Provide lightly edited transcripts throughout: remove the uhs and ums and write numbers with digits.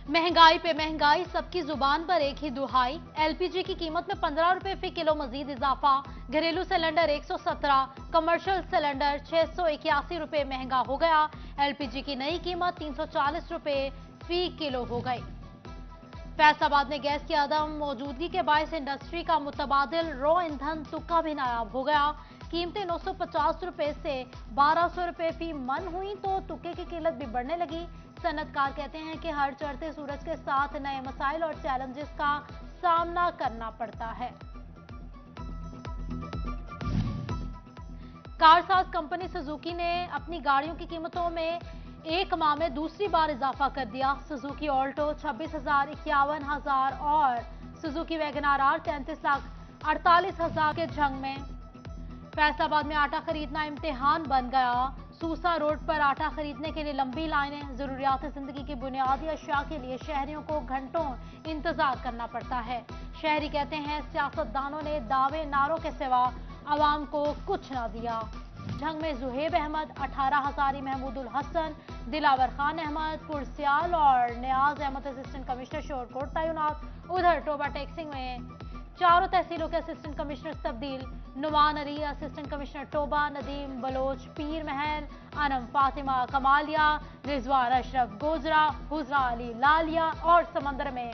महंगाई पे महंगाई, सबकी जुबान पर एक ही दुहाई। एलपीजी की कीमत में 15 रुपए फी किलो मजीद इजाफा। घरेलू सिलेंडर 117, कमर्शियल सिलेंडर 681 रुपए महंगा हो गया। एलपीजी की नई कीमत 340 रुपए फी किलो हो गई। फैसलाबाद में गैस की अदम मौजूदगी के बायस इंडस्ट्री का मुतबादिल रॉ ईंधन तुक्का भी नायाब हो गया। कीमतें 950 रुपए से 1200 रुपए फी मन हुई तो तुक्के की कीमत भी बढ़ने लगी। सनतकार कहते हैं कि हर चढ़ते सूरज के साथ नए मसाइल और चैलेंजेस का सामना करना पड़ता है। कारसाज कंपनी सुजुकी ने अपनी गाड़ियों की कीमतों में एक माह में दूसरी बार इजाफा कर दिया। सुजुकी ऑल्टो 26,000, 51,000 और सुजुकी वैगन आर 33,48,000 के जंग में। फैसलाबाद में आटा खरीदना इम्तिहान बन गया। सूसा रोड पर आटा खरीदने के लिए लंबी लाइनें। जरूरियात जिंदगी की बुनियादी अशिया के लिए शहरियों को घंटों इंतजार करना पड़ता है। शहरी कहते हैं सियासतदानों ने दावे नारों के सिवा आवाम को कुछ न दिया। जंग में जुहेब अहमद, 18 हजारी, महमूदुल हसन, दिलावर खान अहमद, पुरसियाल और नियाज अहमद असिस्टेंट कमिश्नर शोरकोट तैनात। उधर टोबा टेक्सिंग में चारों तहसीलों के असिस्टेंट कमिश्नर तब्दील। नुमान अली असिस्टेंट कमिश्नर टोबा, नदीम बलोच पीर महल, अनम फातिमा कमालिया, रिजवान अशरफ गोजरा, हुजरा अली लालिया और समंदर में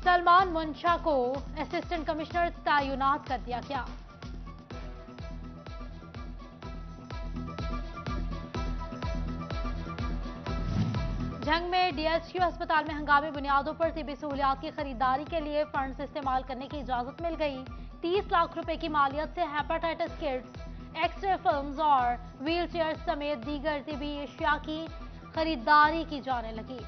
सलमान मुंशा को असिस्टेंट कमिश्नर तैनात कर दिया गया। जंग में डीएचक्यू अस्पताल में हंगामी बुनियादों पर तिबी सहूलियात की खरीदारी के लिए फंड्स इस्तेमाल करने की इजाजत मिल गई। 30 लाख रुपए की मालियत से हेपेटाइटिस किट्स, एक्सरे फिल्म्स और व्हील चेयर समेत दीगर तिबी अशिया की खरीदारी की जाने लगी।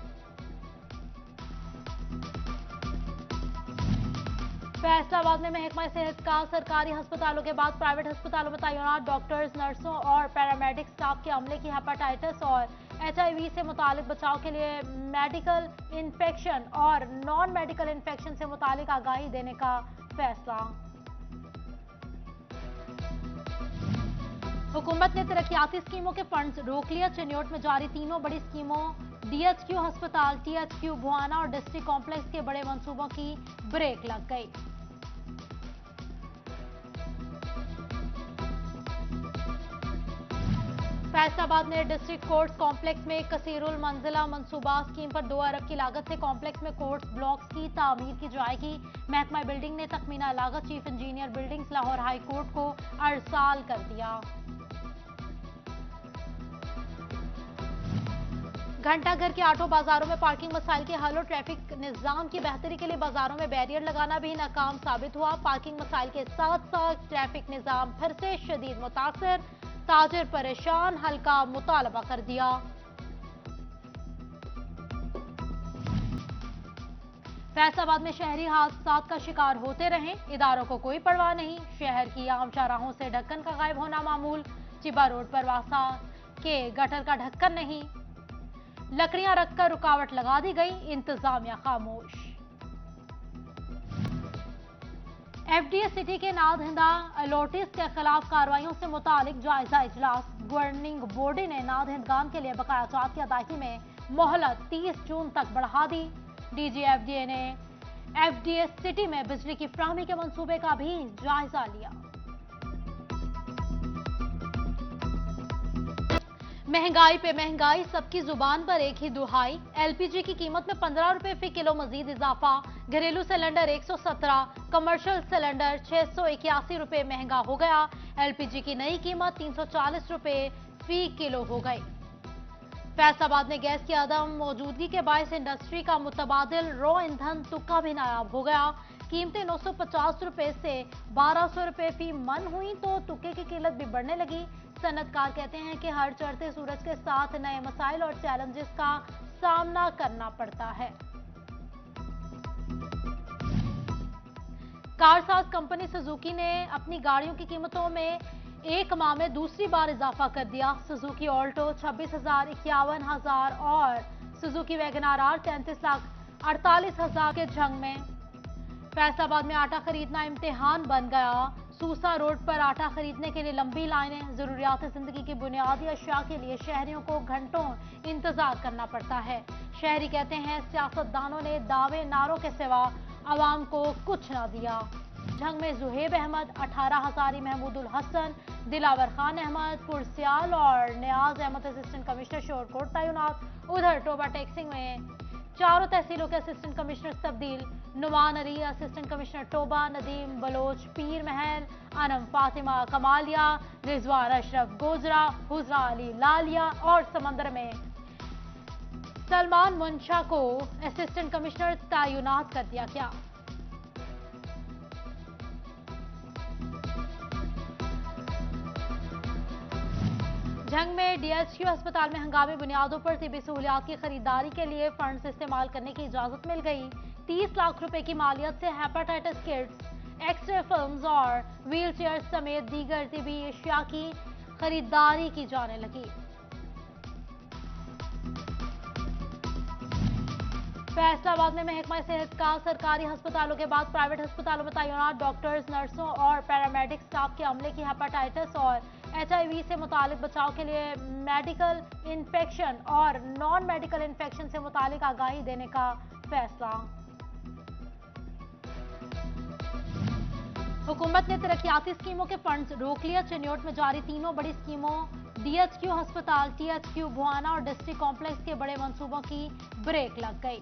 फैसलाबाद में महकमा सेहत का सरकारी अस्पतालों के बाद प्राइवेट अस्पतालों में तैनात डॉक्टर्स, नर्सों और पैरामेडिक स्टाफ के अमले की हेपेटाइटिस और एचआईवी से मुतालिक बचाव के लिए मेडिकल इन्फेक्शन और नॉन मेडिकल इन्फेक्शन से मुतालिक आगाही देने का फैसला। हुकूमत ने तरक्याती स्कीमों के फंड्स रोक लिया। चिन्योट में जारी तीनों बड़ी स्कीमों डीएचक्यू अस्पताल, टीएचक्यू भुआना और डिस्ट्रिक्ट कॉम्प्लेक्स के बड़े मंसूबों की ब्रेक लग गई। फैसलाबाद में डिस्ट्रिक्ट कोर्ट्स कॉम्प्लेक्स में कसीरुल मंजिला मंसूबा स्कीम पर 2 अरब की लागत से कॉम्प्लेक्स में कोर्ट्स ब्लॉक्स की तामीर की जाएगी। महकमा बिल्डिंग ने तखमीना लागत chief engineer buildings Lahore high court को अरसाल कर दिया। घंटाघर के आठों बाजारों में पार्किंग मसाइल के हल और ट्रैफिक निजाम की बेहतरी के लिए बाजारों में बैरियर लगाना भी नाकाम साबित हुआ। पार्किंग मसाइल के साथ साथ ट्रैफिक निजाम फिर से शदीद मुतासर, ताजिर परेशान, हल का मुतालबा कर दिया। फैसलाबाद में शहरी हादसात का शिकार होते रहे, इदारों को कोई परवाह नहीं। शहर की आम चौराहों से ढक्कन का गायब होना मामूल। चिबा रोड पर वासा के गटर का ढक्कन नहीं, लकड़ियां रखकर रुकावट लगा दी गई, इंतजामिया खामोश। एफडीए सिटी के नादहिंदा अलॉटिस के खिलाफ कार्रवाइयों से मुतालिक जायजा इजलास। गवर्निंग बॉडी ने नादहिंदगान के लिए बकाया जात की अदायगी में मोहलत 30 जून तक बढ़ा दी। डीजी एफडीए ने एफडीए सिटी में बिजली की फ्राहमी के मंसूबे का भी जायजा लिया। महंगाई पे महंगाई, सबकी जुबान पर एक ही दुहाई। एलपीजी की कीमत में 15 रुपए फी किलो मजीद इजाफा। घरेलू सिलेंडर 117, कमर्शियल सिलेंडर 681 रुपए महंगा हो गया। एलपीजी की नई कीमत 340 रुपए फी किलो हो गई। फैसलाबाद में गैस की अदम मौजूदगी के बायस इंडस्ट्री का मुतबादिल रॉ ईंधन तुक्का भी नायाब हो गया। कीमतें 950 रुपए से 1200 रुपए फी मन हुई तो तुक्के की कीमत भी बढ़ने लगी। सनतकार कहते हैं कि हर चढ़ते सूरज के साथ नए मसाइल और चैलेंजेस का सामना करना पड़ता है। कारसाज कंपनी सुजुकी ने अपनी गाड़ियों की कीमतों में एक माह में दूसरी बार इजाफा कर दिया। सुजुकी ऑल्टो 26,000, 51,000 और सुजुकी वैगन आर 33,48,000 के जंग में। फैसलाबाद में आटा खरीदना इम्तिहान बन गया। सूसा रोड पर आटा खरीदने के लिए लंबी लाइनें। जरूरियात जिंदगी की बुनियादी अशिया के लिए शहरियों को घंटों इंतजार करना पड़ता है। शहरी कहते हैं सियासतदानों ने दावे नारों के सिवा आवाम को कुछ न दिया। जंग में जुहेब अहमद, 18 हजारी महमूदुल हसन, दिलावर खान अहमद पुरसियाल और नियाज अहमद असिस्टेंट कमिश्नर शोरकोट तैनात। उधर टोबा टेक्सिंग में 4 तहसीलों के असिस्टेंट कमिश्नर तब्दील। नुमान अली असिस्टेंट कमिश्नर टोबा, नदीम बलोच पीर महल, अनम फातिमा कमालिया, रिजवान अशरफ गोजरा, हुजरा अली लालिया और समंदर में सलमान मुंशा को असिस्टेंट कमिश्नर तैनात कर दिया गया। जंग में डीएचक्यू अस्पताल में हंगामी बुनियादों पर तिबी सहूलियात की खरीदारी के लिए फंड्स इस्तेमाल करने की इजाजत मिल गई। 30 लाख रुपए की मालियत से हेपेटाइटिस किट्स, एक्सरे फिल्म्स और व्हील चेयर समेत दीगर तिबी अशिया की खरीदारी की जाने लगी। फैसलाबाद में महकमा सेहत का सरकारी अस्पतालों के बाद प्राइवेट अस्पतालों में तैनात डॉक्टर्स, नर्सों और पैरामेडिक स्टाफ के अमले की हेपेटाइटिस और HIV से मुतालिक बचाव के लिए मेडिकल इन्फेक्शन और नॉन मेडिकल इन्फेक्शन से मुतालिक आगाही देने का फैसला। हुकूमत ने तरक्याती स्कीमों के फंड्स रोक लिया। चिन्योट में जारी तीनों बड़ी स्कीमों DHQ अस्पताल, THQ भुआना और डिस्ट्रिक्ट कॉम्प्लेक्स के बड़े मंसूबों की ब्रेक लग गई।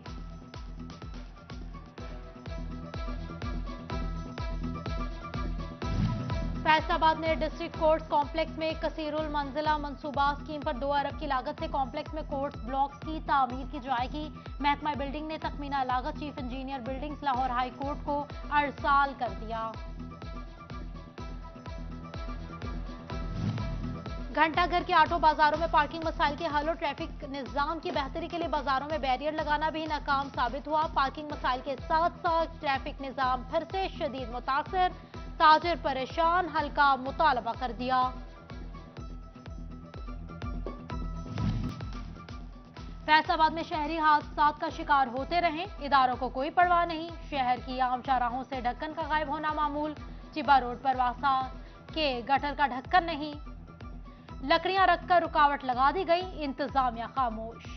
फैसलाबाद में डिस्ट्रिक्ट कोर्ट्स कॉम्प्लेक्स में कसीरुल मंजिला मंसूबा स्कीम पर 2 अरब की लागत से कॉम्प्लेक्स में कोर्ट्स ब्लॉक्स की तामीर की जाएगी। महकमा बिल्डिंग ने तखमीना लागत chief engineer buildings Lahore high court को अरसाल कर दिया। घंटाघर के आटो बाजारों में पार्किंग मसाइल के हल और ट्रैफिक निजाम की बेहतरी के लिए बाजारों में बैरियर लगाना भी नाकाम साबित हुआ। पार्किंग मसाइल के साथ साथ ट्रैफिक निजाम फिर से शदीद मुतासिर, ताजिर परेशान, हल का मुतालबा कर दिया। फैसलाबाद में शहरी हादसात का शिकार होते रहे, इदारों को कोई परवाह नहीं। शहर की आम चौराहों से ढक्कन का गायब होना मामूल। चिबा रोड पर वासा के गटर का ढक्कन नहीं, लकड़ियां रखकर रुकावट लगा दी गई, इंतजामिया खामोश।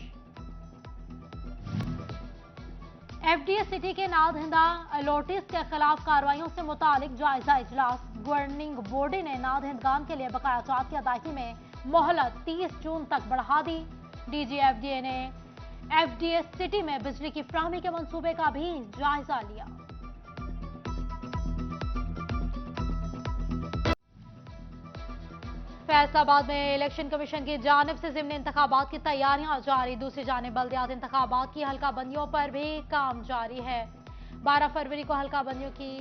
FDA सिटी के नादहिंदा अलॉटिस के खिलाफ कार्रवाइयों से मुतालिक जायजा इजलास। गवर्निंग बॉडी ने नादहिंदगान के लिए बकाया जात की अदायगी में मोहलत 30 जून तक बढ़ा दी। DG FDA ने FDA सिटी में बिजली की फ्राहमी के मंसूबे का भी जायजा लिया। फैसलाबाद में इलेक्शन कमीशन की जानिब से ज़िमनी इंतखाबात की तैयारियां जारी। दूसरी जानिब बल्दियात इंतखाबात की हल्का बंदियों पर भी काम जारी है। 12 फरवरी को हल्का बंदियों की